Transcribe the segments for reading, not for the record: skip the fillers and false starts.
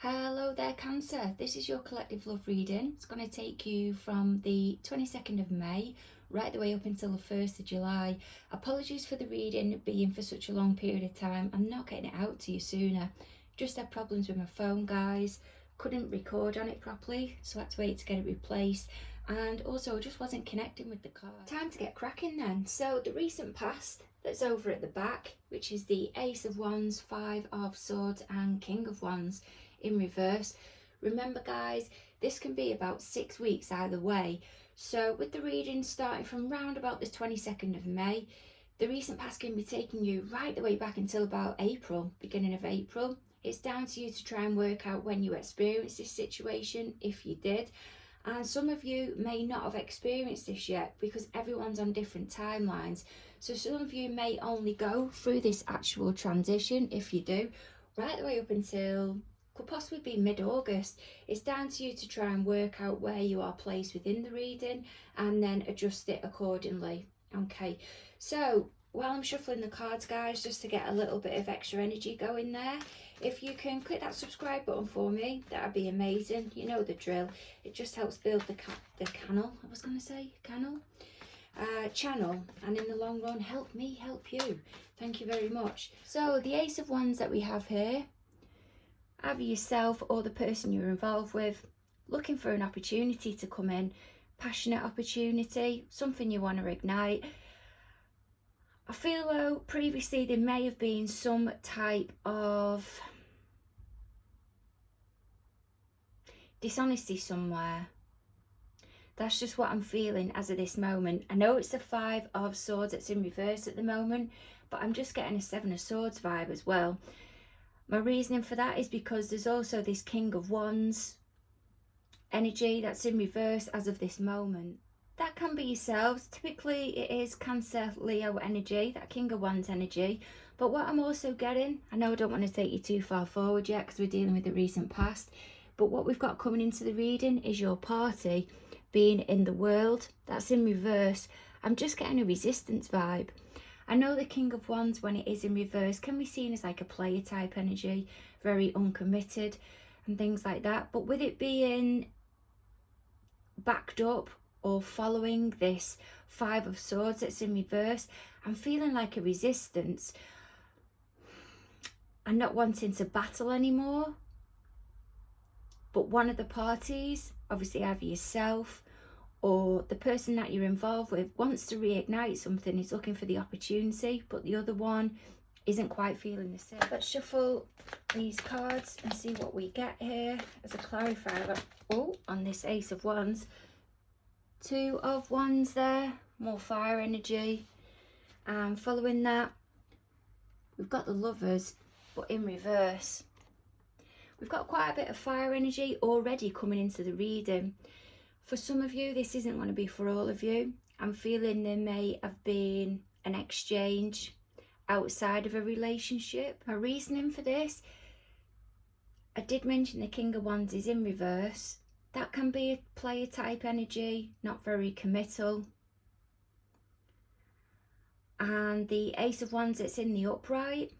Hello there, Cancer. This is your collective love reading. It's going to take you from the 22nd of May right the way up until the 1st of July. Apologies for the reading being for such a long period of time. I'm not getting it out to you sooner. Just had problems with my phone, guys. Couldn't record on it properly, so I had to wait to get it replaced. And also, I just wasn't connecting with the card. Time to get cracking then. So the recent past that's over at the back, which is the Ace of Wands, Five of Swords and King of Wands in reverse. Remember, guys, this can be about 6 weeks either way. So with the reading starting from round about the 22nd of May, the recent past can be taking you right the way back until about April, beginning of April. It's down to you to try and work out when you experienced this situation, if you did. And some of you may not have experienced this yet because everyone's on different timelines. So some of you may only go through this actual transition, if you do, right the way up until could possibly be mid-August. It's down to you to try and work out where you are placed within the reading and then adjust it accordingly. Okay, so while I'm shuffling the cards, guys, just to get a little bit of extra energy going there, if you can click that subscribe button for me, that'd be amazing. You know the drill. It just helps build the channel, and in the long run help me help you. Thank you very much. So the Ace of Wands that we have here, either yourself or the person you're involved with looking for an opportunity to come in, passionate opportunity, something you want to ignite. I feel though previously there may have been some type of dishonesty somewhere. That's just what I'm feeling as of this moment. I know it's the Five of Swords that's in reverse at the moment, but I'm just getting a Seven of Swords vibe as well. My reasoning for that is because there's also this King of Wands energy that's in reverse as of this moment. That can be yourselves. Typically it is Cancer, Leo energy, that King of Wands energy. But what I'm also getting, I know I don't want to take you too far forward yet because we're dealing with the recent past, but what we've got coming into the reading is your party being in the world. That's in reverse. I'm just getting a resistance vibe. I know the King of Wands, when it is in reverse, can be seen as like a player type energy, very uncommitted and things like that. But with it being backed up or following this Five of Swords that's in reverse, I'm feeling like a resistance. I'm not wanting to battle anymore. But one of the parties, obviously either yourself or the person that you're involved with, wants to reignite something, is looking for the opportunity, but the other one isn't quite feeling the same. Let's shuffle these cards and see what we get here as a clarifier. Oh, on this Ace of Wands, Two of Wands there, more fire energy. And following that, we've got the Lovers, but in reverse. We've got quite a bit of fire energy already coming into the reading. For some of you, this isn't going to be for all of you. I'm feeling there may have been an exchange outside of a relationship. My reasoning for this, I did mention the King of Wands is in reverse. That can be a player type energy, not very committal. And the Ace of Wands that's in the upright,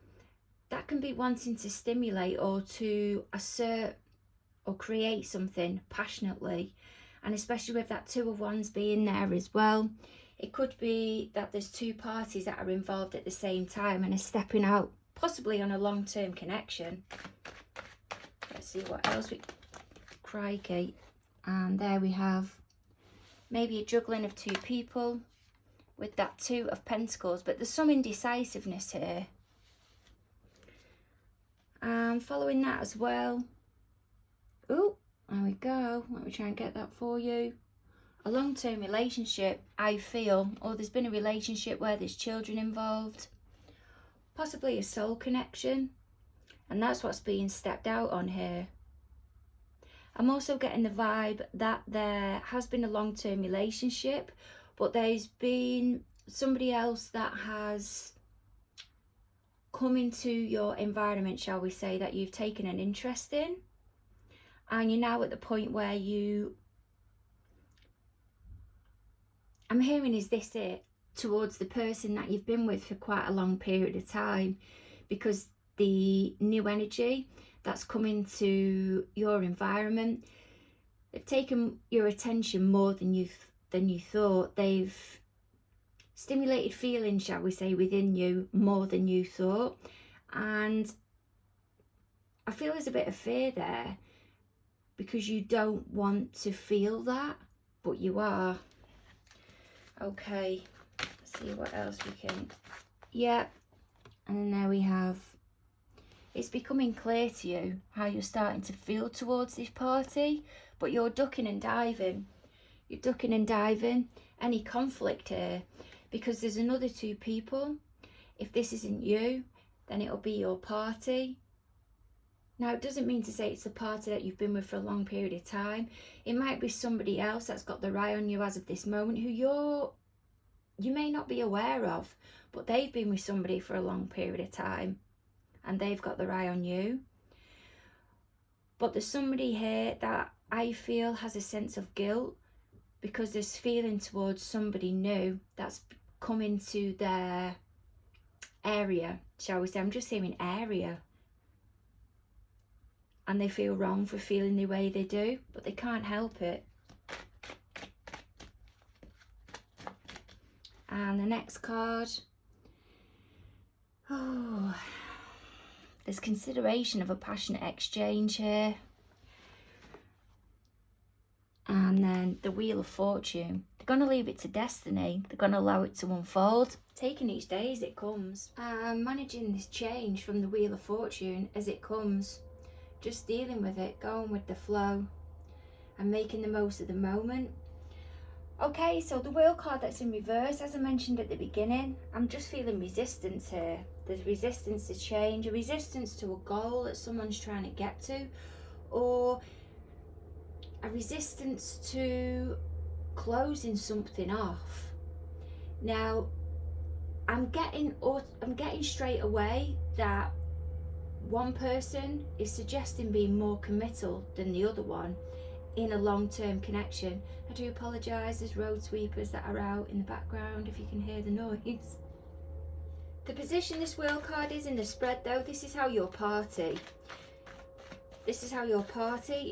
that can be wanting to stimulate or to assert or create something passionately. And especially with that Two of Wands being there as well, it could be that there's two parties that are involved at the same time and are stepping out, possibly on a long-term connection. Let's see what else we... Crikey. And there we have maybe a juggling of two people with that Two of Pentacles, but there's some indecisiveness here. And following that as well, oh, there we go. Let me try and get that for you. A long-term relationship, I feel, or there's been a relationship where there's children involved, possibly a soul connection, and that's what's being stepped out on here. I'm also getting the vibe that there has been a long-term relationship, but there's been somebody else that has come into your environment, shall we say, that you've taken an interest in. And you're now at the point where I'm hearing, is this it? Towards the person that you've been with for quite a long period of time. Because the new energy, that's come into your environment. They've taken your attention more than you thought. They've stimulated feelings, shall we say, within you more than you thought. And I feel there's a bit of fear there because you don't want to feel that, but you are. Okay, let's see what else we can. Yeah, and then there we have, it's becoming clear to you how you're starting to feel towards this party, but you're ducking and diving. You're ducking and diving any conflict here because there's another two people. If this isn't you, then it'll be your party. Now, it doesn't mean to say it's the party that you've been with for a long period of time. It might be somebody else that's got their eye on you as of this moment who you may not be aware of, but they've been with somebody for a long period of time and they've got their eye on you. But there's somebody here that I feel has a sense of guilt because there's feeling towards somebody new that's come into their area, shall we say. I'm just saying area. And they feel wrong for feeling the way they do, but they can't help it. And the next card, oh, there's consideration of a passionate exchange here. And then the Wheel of Fortune. They're going to leave it to destiny. They're going to allow it to unfold, taking each day as it comes. Managing this change from the Wheel of Fortune as it comes. Just dealing with it, going with the flow and making the most of the moment. Okay, so the Wheel card that's in reverse, as I mentioned at the beginning, I'm just feeling resistance here. There's resistance to change, a resistance to a goal that someone's trying to get to, or a resistance to closing something off. Now, I'm getting straight away that one person is suggesting being more committal than the other one in a long-term connection. I do apologise, there's road sweepers that are out in the background if you can hear the noise. The position this Wheel card is in the spread though, this is how your party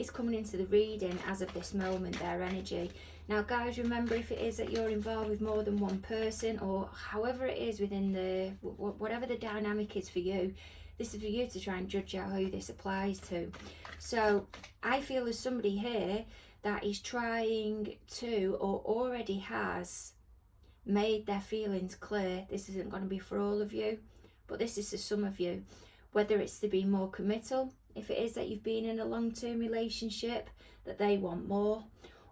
is coming into the reading as of this moment, their energy. Now guys, remember, if it is that you're involved with more than one person, or however it is within the, whatever the dynamic is for you, this is for you to try and judge out who this applies to. So I feel there's somebody here that is trying to, or already has, made their feelings clear. This isn't going to be for all of you, but this is for some of you. Whether it's to be more committal, if it is that you've been in a long-term relationship, that they want more,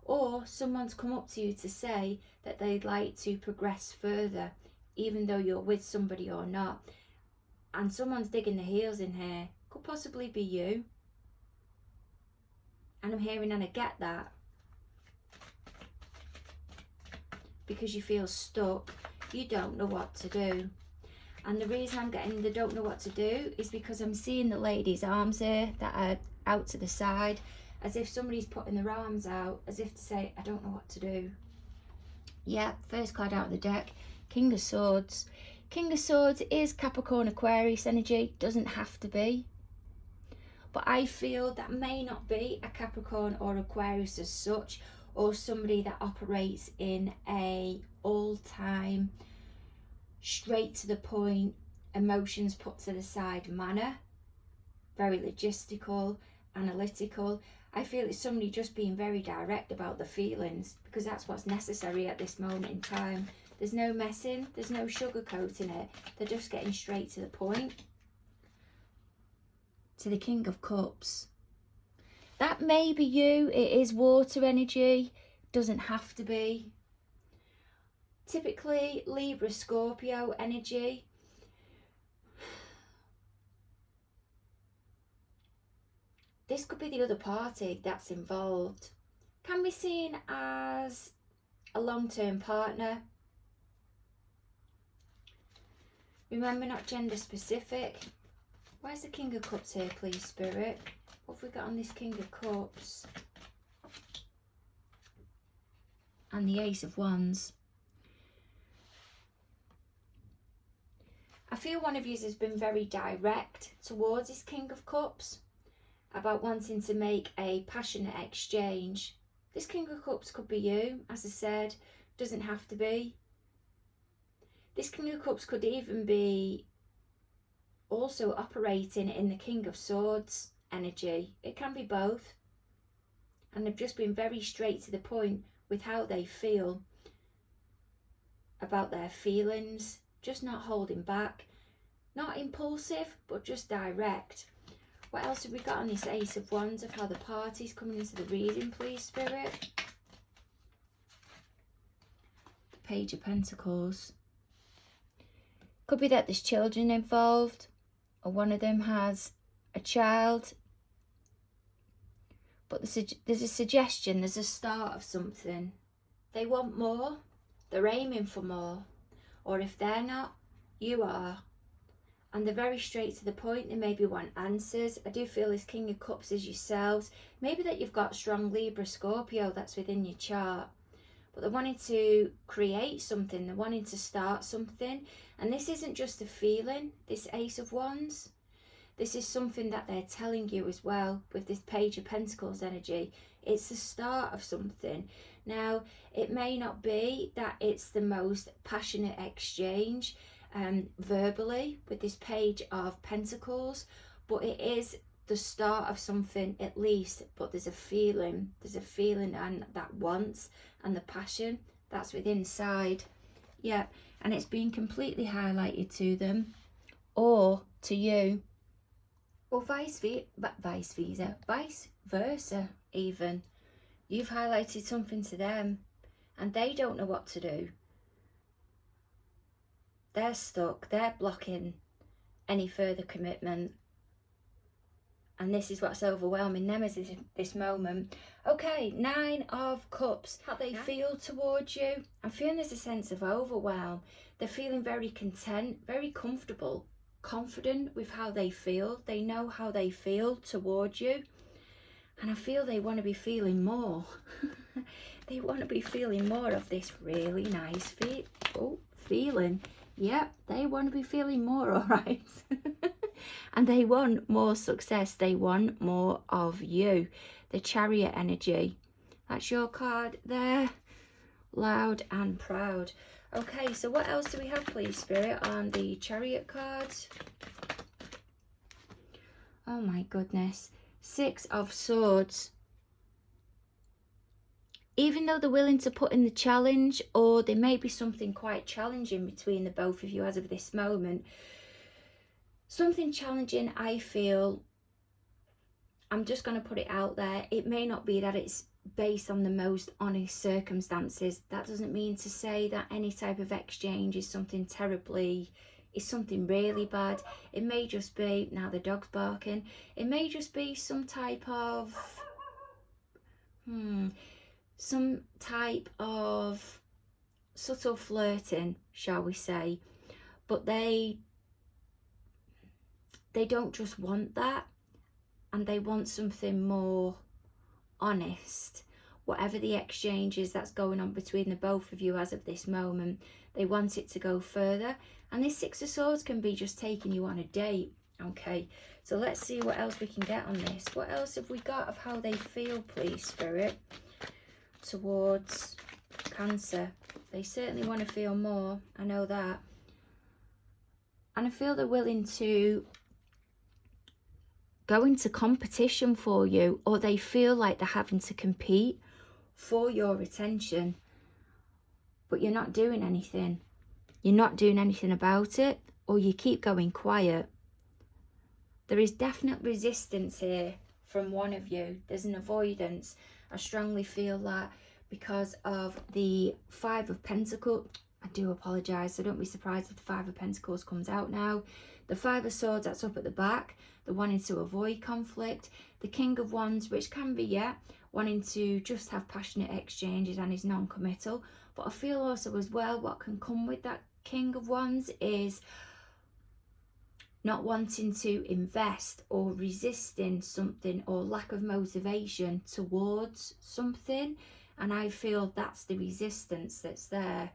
or someone's come up to you to say that they'd like to progress further, even though you're with somebody or not. And someone's digging their heels in here. Could possibly be you. And I'm hearing, and I get that, because you feel stuck, you don't know what to do. And the reason I'm getting the don't know what to do is because I'm seeing the lady's arms here that are out to the side, as if somebody's putting their arms out, as if to say, I don't know what to do. Yeah, first card out of the deck, King of Swords. King of Swords is Capricorn Aquarius energy, doesn't have to be. But I feel that may not be a Capricorn or Aquarius as such, or somebody that operates in a all-time, straight to the point, emotions put to the side manner. Very logistical, analytical. I feel it's somebody just being very direct about the feelings, because that's what's necessary at this moment in time. There's no messing, there's no sugarcoating it. They're just getting straight to the point. To the King of Cups. That may be you. It is water energy. Doesn't have to be. Typically Libra, Scorpio energy. This could be the other party that's involved. Can be seen as a long-term partner. Remember, not gender specific. Where's the King of Cups here, please, Spirit? What have we got on this King of Cups? And the Ace of Wands. I feel one of you has been very direct towards this King of Cups. about wanting to make a passionate exchange. This King of Cups could be you, as I said, doesn't have to be. This King of Cups could even be also operating in the King of Swords energy. It can be both. And they've just been very straight to the point with how they feel about their feelings, just not holding back, not impulsive, but just direct. What else have we got on this Ace of Wands of how the party's coming into the reading, please, Spirit? The Page of Pentacles. Could be that there's children involved, or one of them has a child. But there's a suggestion, there's a start of something. They want more, they're aiming for more. Or if they're not, you are. And they're very straight to the point. They maybe want answers. I do feel this King of Cups is yourselves. Maybe that you've got strong Libra, Scorpio that's within your chart. But they're wanting to create something. They're wanting to start something. And this isn't just a feeling, this Ace of Wands. This is something that they're telling you as well with this Page of Pentacles energy. It's the start of something. Now, it may not be that it's the most passionate exchange verbally with this Page of Pentacles, but it is the start of something at least. But there's a feeling and that want and the passion that's within inside. Yeah, and it's been completely highlighted to them or to you. Or vice versa even. You've highlighted something to them and they don't know what to do. They're stuck, they're blocking any further commitment. And this is what's overwhelming them is this moment. Okay, 9 of Cups. How they feel towards you. I'm feeling there's a sense of overwhelm. They're feeling very content, very comfortable, confident with how they feel. They know how they feel towards you. And I feel they want to be feeling more. They want to be feeling more of this really nice feeling. Yep, they want to be feeling more, all right. And they want more success. They want more of you. The Chariot energy. That's your card there. Loud and proud. Okay, so what else do we have, please, Spirit, on the Chariot cards? Oh my goodness. 6 of Swords. Even though they're willing to put in the challenge, or there may be something quite challenging between the both of you as of this moment. Something challenging, I feel, I'm just going to put it out there. It may not be that it's based on the most honest circumstances. That doesn't mean to say that any type of exchange is something something really bad. It may just be, now the dog's barking, it may just be some type of subtle flirting, shall we say. But they don't just want that, and they want something more honest. Whatever the exchange is that's going on between the both of you as of this moment, they want it to go further. And this 6 of Swords can be just taking you on a date. Okay, so let's see what else we can get on this. What else have we got of how they feel, please, Spirit, towards Cancer? They certainly want to feel more, I know that. And I feel they're willing to go into competition for you, or they feel like they're having to compete for your attention, but you're not doing anything. You're not doing anything about it, or you keep going quiet. There is definite resistance here from one of you. There's an avoidance. I strongly feel that because of the 5 of Pentacles. I do apologise, so don't be surprised if the 5 of Pentacles comes out now. The 5 of Swords, that's up at the back. They're wanting to avoid conflict. The King of Wands, which can be, wanting to just have passionate exchanges and is non-committal. But I feel also as well what can come with that King of Wands is not wanting to invest or resisting something, or lack of motivation towards something. And I feel that's the resistance that's there.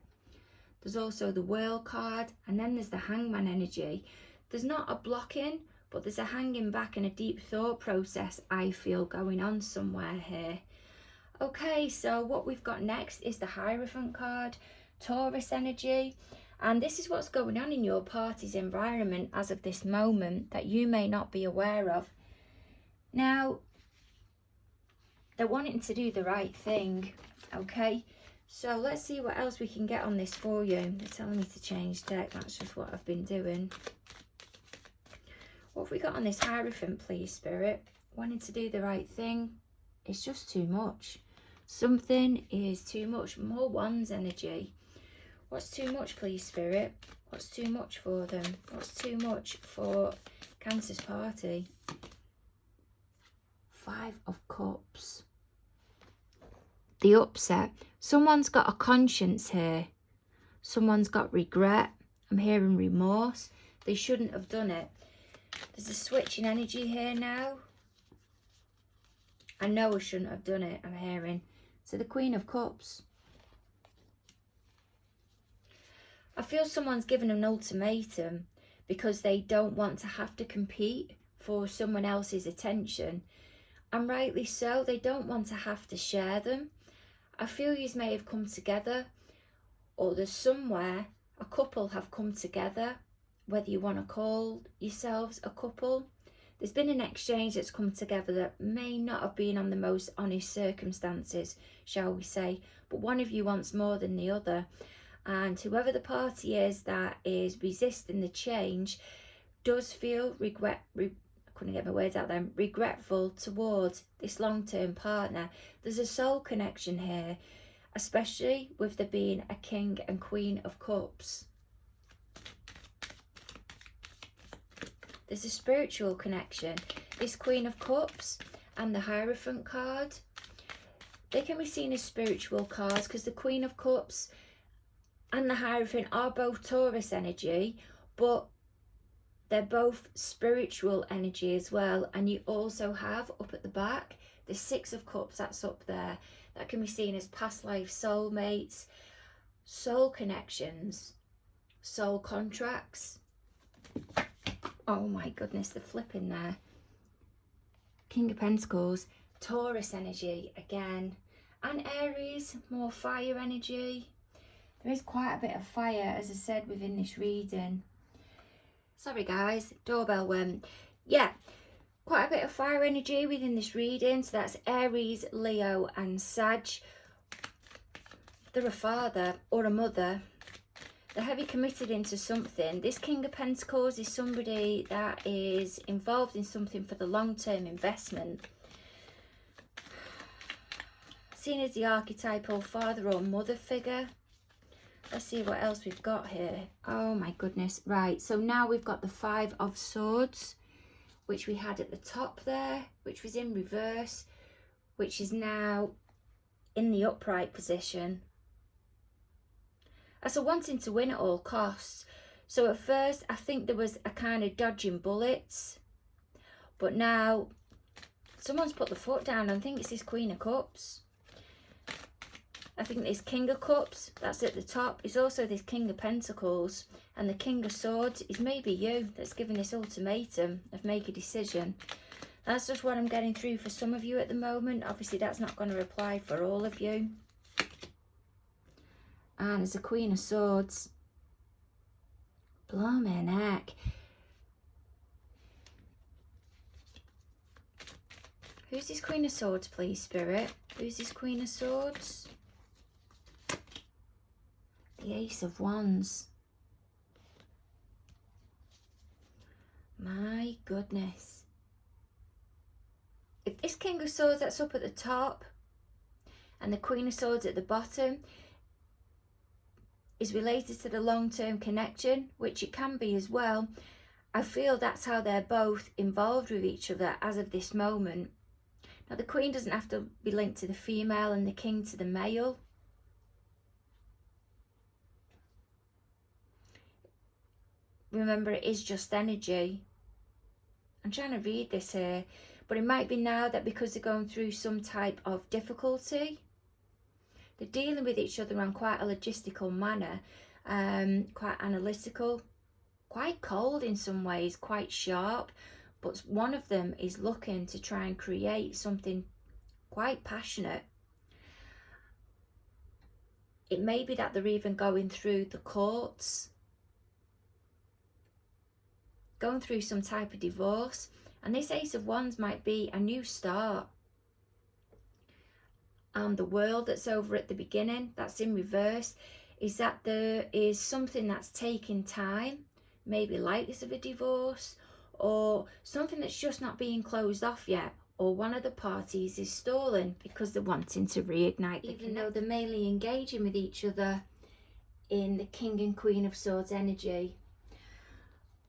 There's also the World card, and then there's the Hangman energy. There's not a blocking, but there's a hanging back and a deep thought process I feel going on somewhere here. Okay, so what we've got next is the Hierophant card, Taurus energy. And this is what's going on in your party's environment as of this moment that you may not be aware of. Now, they're wanting to do the right thing, okay? So let's see what else we can get on this for you. They're telling me to change deck. That's just what I've been doing. What have we got on this Hierophant, please, Spirit? Wanting to do the right thing. It's just too much. Something is too much. More Wands energy. What's too much, please, Spirit? What's too much for them? What's too much for Cancer's party? 5 of Cups. The upset. Someone's got a conscience here. Someone's got regret. I'm hearing remorse. They shouldn't have done it. There's a switch in energy here now. I know I shouldn't have done it, I'm hearing. So the Queen of Cups. I feel someone's given an ultimatum because they don't want to have to compete for someone else's attention. And rightly so, they don't want to have to share them. I feel you may have come together, or there's somewhere a couple have come together, whether you want to call yourselves a couple. There's been an exchange that's come together that may not have been on the most honest circumstances, shall we say, but one of you wants more than the other. And whoever the party is that is resisting the change does feel regretful towards this long-term partner. There's a soul connection here, especially with there being a King and Queen of Cups. There's a spiritual connection. This Queen of Cups and the Hierophant card, they can be seen as spiritual cards because the Queen of Cups and the Hierophant are both Taurus energy, but they're both spiritual energy as well. And you also have up at the back the 6 of Cups, that's up there. That can be seen as past life soulmates, soul connections, soul contracts. Oh my goodness, the flip in there. King of Pentacles, Taurus energy again. And Aries, more fire energy. There is quite a bit of fire, as I said, within this reading. Sorry guys, doorbell went. Yeah, quite a bit of fire energy within this reading. So that's Aries, Leo and Sag. They're a father or a mother. They're heavy committed into something. This King of Pentacles is somebody that is involved in something for the long-term investment. Seen as the archetypal father or mother figure. Let's see what else we've got here. Oh my goodness. Right, so now we've got the 5 of Swords, which we had at the top there, which was in reverse, which is now in the upright position. So wanting to win at all costs. So at first, I think there was a kind of dodging bullets, but now someone's put the foot down. I think it's this Queen of Cups. I think this King of Cups, that's at the top, is also this King of Pentacles. And the King of Swords is maybe you that's giving this ultimatum of make a decision. That's just what I'm getting through for some of you at the moment. Obviously, that's not going to apply for all of you. And there's a Queen of Swords. Blow my neck. Who's this Queen of Swords, please, Spirit? Who's this Queen of Swords? The Ace of Wands. My goodness. If this King of Swords that's up at the top and the Queen of Swords at the bottom is related to the long-term connection, which it can be as well, I feel that's how they're both involved with each other as of this moment. Now, the Queen doesn't have to be linked to the female and the King to the male. Remember, it is just energy. I'm trying to read this here, but it might be now that because they're going through some type of difficulty, they're dealing with each other on quite a logistical manner, quite analytical, quite cold in some ways, quite sharp, but one of them is looking to try and create something quite passionate. It may be that they're even going through the courts, going through some type of divorce. And this Ace of Wands might be a new start. And the World that's over at the beginning, that's in reverse, is that there is something that's taking time, maybe like this of a divorce, or something that's just not being closed off yet, or one of the parties is stalling because they're wanting to reignite, even though they're mainly engaging with each other in the King and Queen of Swords energy.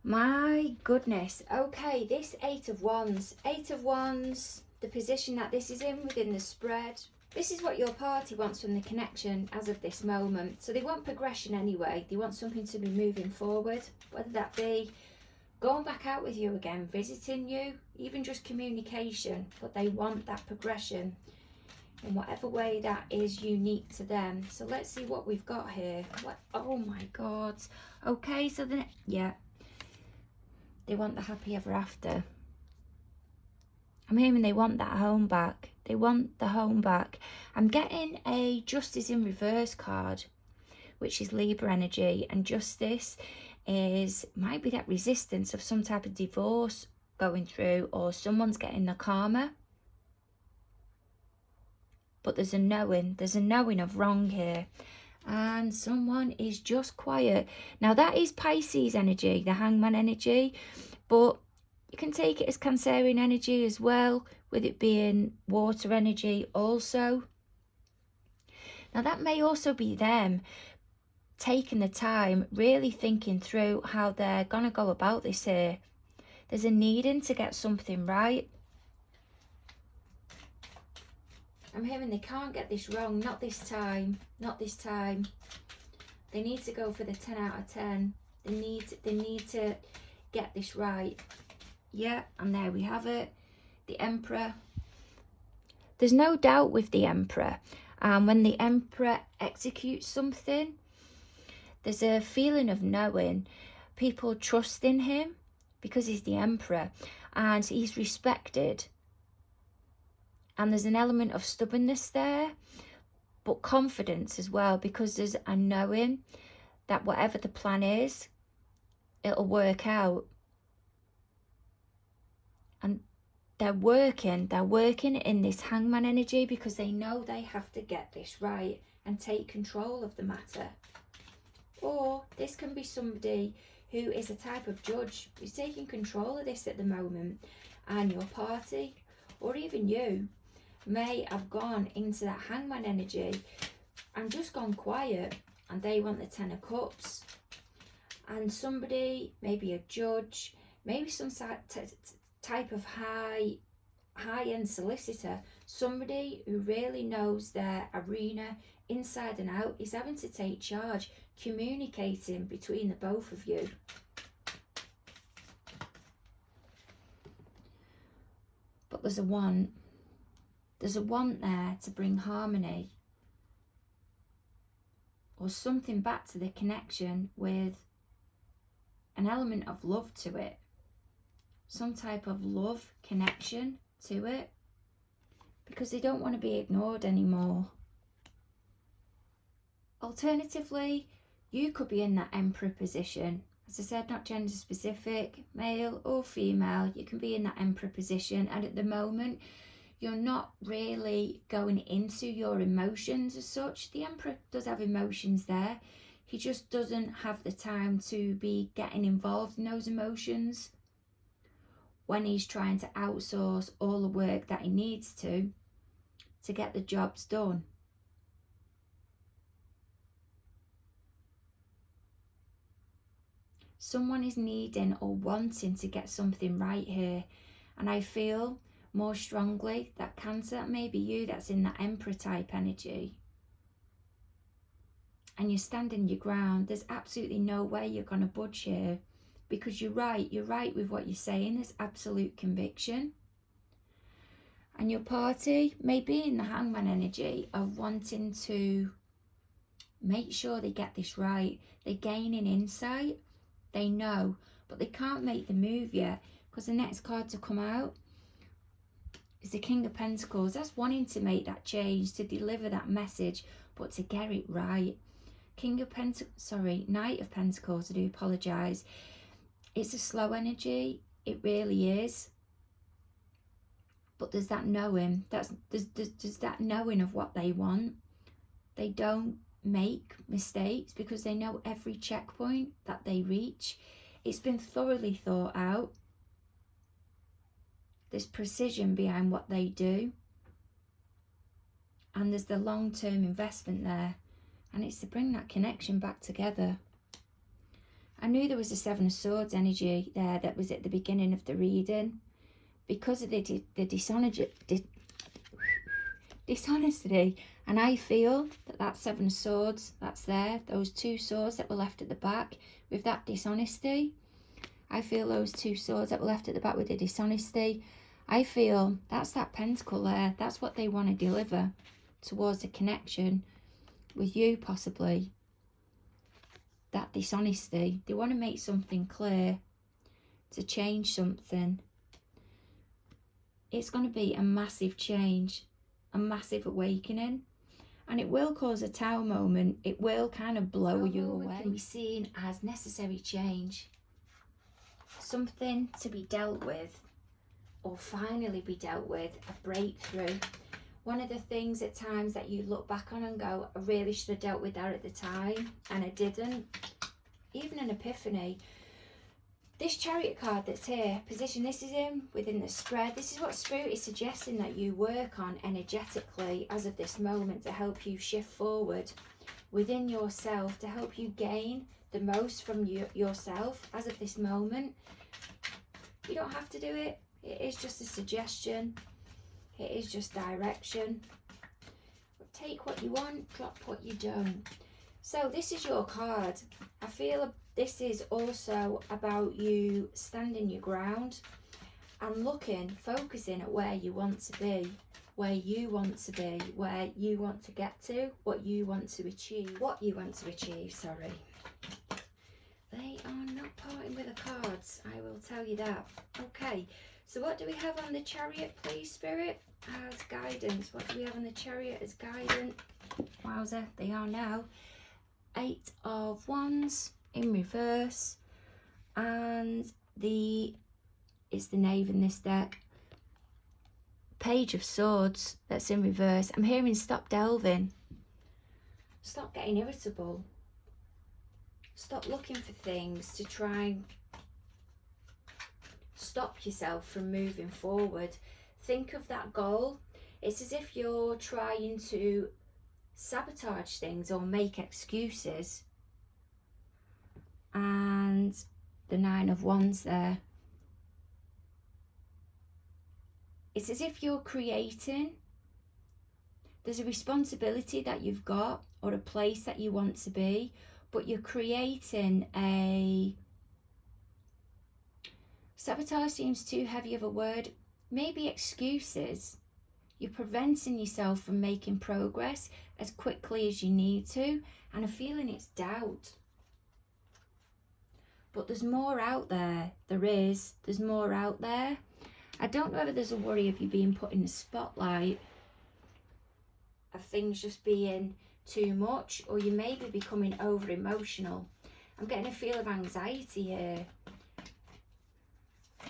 My goodness. Okay, this Eight of Wands, the position that this is in within the spread, this is what your party wants from the connection as of this moment. So they want progression anyway. They want something to be moving forward, whether that be going back out with you again, visiting you, even just communication, but they want that progression in whatever way that is unique to them. So let's see what we've got here. What? Oh my God. Okay, so then, yeah, they want the happy ever after. I'm hearing they want that home back. They want the home back. I'm getting a Justice in reverse card, which is Libra energy, and Justice might be that resistance of some type of divorce going through, or someone's getting the karma. But there's a knowing of wrong here, and someone is just quiet. Now that is Pisces energy, the Hangman energy, but you can take it as Cancerian energy as well, with it being water energy also. Now that may also be them taking the time, really thinking through how they're going to go about this here. There's a needing to get something right. I'm hearing they can't get this wrong, not this time, not this time. They need to go for the 10 out of 10. They need to get this right. Yeah, and there we have it. The Emperor. There's no doubt with the Emperor. When the Emperor executes something, there's a feeling of knowing, people trusting him because he's the Emperor and he's respected. And there's an element of stubbornness there, but confidence as well, because there's a knowing that whatever the plan is, it'll work out. And they're working in this Hangman energy because they know they have to get this right and take control of the matter. Or this can be somebody who is a type of judge who's taking control of this at the moment, and your party, or even you, may have gone into that Hangman energy and just gone quiet, and they want the 10 of Cups. And somebody, maybe a judge, maybe some type of high-end solicitor, somebody who really knows their arena inside and out, is having to take charge, communicating between the both of you. But there's a want there to bring harmony or something back to the connection with an element of love to it. Some type of love connection to it, because they don't want to be ignored anymore. Alternatively, you could be in that Emperor position. As I said, not gender specific, male or female, you can be in that Emperor position, and at the moment you're not really going into your emotions as such. The Emperor does have emotions there, he just doesn't have the time to be getting involved in those emotions when he's trying to outsource all the work that he needs to get the jobs done. Someone is needing or wanting to get something right here, and I feel more strongly that Cancer, that may be you that's in that Emperor type energy, and you're standing your ground. There's absolutely no way you're going to budge here, because you're right with what you're saying. There's absolute conviction. And your party may be in the Hangman energy of wanting to make sure they get this right. They're gaining insight, they know, but they can't make the move yet because the next card to come out is the King of Pentacles. That's wanting to make that change, to deliver that message, but to get it right. Knight of Pentacles, I do apologise. It's a slow energy, it really is. But there's that knowing, there's that knowing of what they want. They don't make mistakes because they know every checkpoint that they reach. It's been thoroughly thought out. There's precision behind what they do. And there's the long-term investment there. And it's to bring that connection back together. I knew there was a Seven of Swords energy there that was at the beginning of the reading. Because of the dishonesty. And I feel that Seven of Swords, that's there. Those two swords that were left at the back with that dishonesty. I feel those two swords that were left at the back with the dishonesty. I feel that's that pentacle there. That's what they want to deliver towards a connection with you, possibly. That dishonesty. They want to make something clear, to change something. It's going to be a massive change, a massive awakening. And it will cause a Tower moment. It will kind of blow you away. It can be seen as necessary change. Something to be dealt with, or finally be dealt with, a breakthrough. One of the things at times that you look back on and go, I really should have dealt with that at the time, and I didn't. Even an epiphany. This Chariot card that's here, position this is in within the spread. This is what Spirit is suggesting that you work on energetically as of this moment to help you shift forward within yourself, to help you gain the most from yourself as of this moment. You don't have to do it. It is just a suggestion. It is just direction. Take what you want, drop what you don't. So this is your card. I feel this is also about you standing your ground and looking, focusing at where you want to be, where you want to be, where you want to get to, what you want to achieve. Sorry. They are not parting with the cards, I will tell you that. Okay, so what do we have on the Chariot, please, Spirit, as guidance? What do we have on the Chariot as guidance? Wowzer, they are now. 8 of Wands in reverse, and it's the Knave in this deck. Page of Swords that's in reverse. I'm hearing stop delving. Stop getting irritable. Stop looking for things to try and stop yourself from moving forward. Think of that goal. It's as if you're trying to sabotage things or make excuses. And the 9 of Wands there. It's as if you're creating. There's a responsibility that you've got or a place that you want to be, but you're creating a... Sabotage seems too heavy of a word. Maybe excuses. You're preventing yourself from making progress as quickly as you need to, and I'm feeling it's doubt. But there's more out there. There's more out there. I don't know whether there's a worry of you being put in the spotlight, of things just being too much, or you may be becoming over emotional. I'm getting a feel of anxiety here,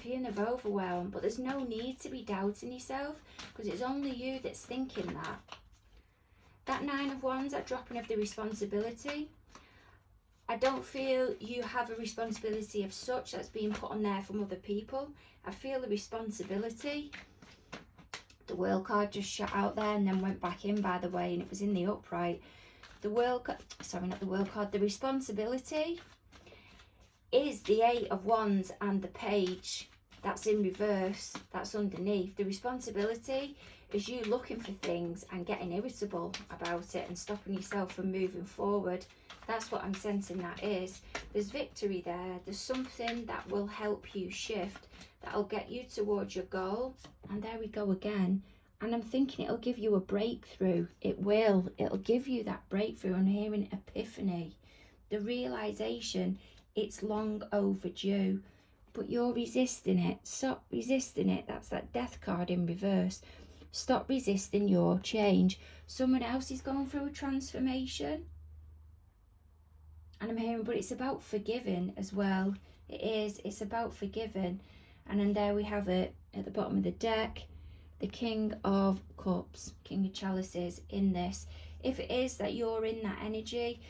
feeling of overwhelm, but there's no need to be doubting yourself, because it's only you that's thinking that. That 9 of Wands, that dropping of the responsibility, I don't feel you have a responsibility of such that's being put on there from other people. I feel the responsibility. The World card just shot out there and then went back in, by the way, and it was in the upright. The World card, sorry, not the World card, the responsibility is the 8 of Wands and the Page. That's in reverse, that's underneath. The responsibility is you looking for things and getting irritable about it and stopping yourself from moving forward. That's what I'm sensing that is. There's victory there. There's something that will help you shift, that'll get you towards your goal. And there we go again. And I'm thinking it'll give you a breakthrough. It will. It'll give you that breakthrough. I'm hearing epiphany. The realization it's long overdue. but you're resisting it. Stop resisting it. That's that death card in reverse. Stop resisting your change. Someone else is going through a transformation. And I'm hearing, but it's about forgiving as well. It is. It's about forgiving. And then there we have it at the bottom of the deck. The King of Cups, King of Chalices in this. If it is that you're in that energy,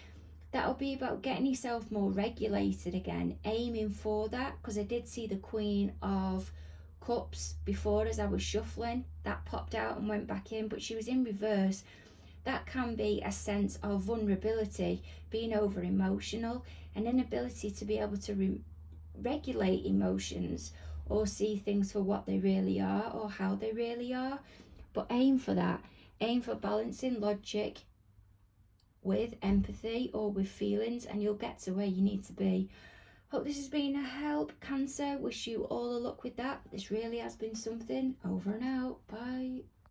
that'll be about getting yourself more regulated again, aiming for that, because I did see the Queen of Cups before as I was shuffling. That popped out and went back in, but she was in reverse. That can be a sense of vulnerability, being over emotional, an inability to be able to regulate emotions or see things for what they really are or how they really are. But aim for that. Aim for balancing logic with empathy or with feelings, and you'll get to where you need to be. Hope this has been a help, Cancer. Wish you all the luck with that. This really has been something. Over and out. Bye.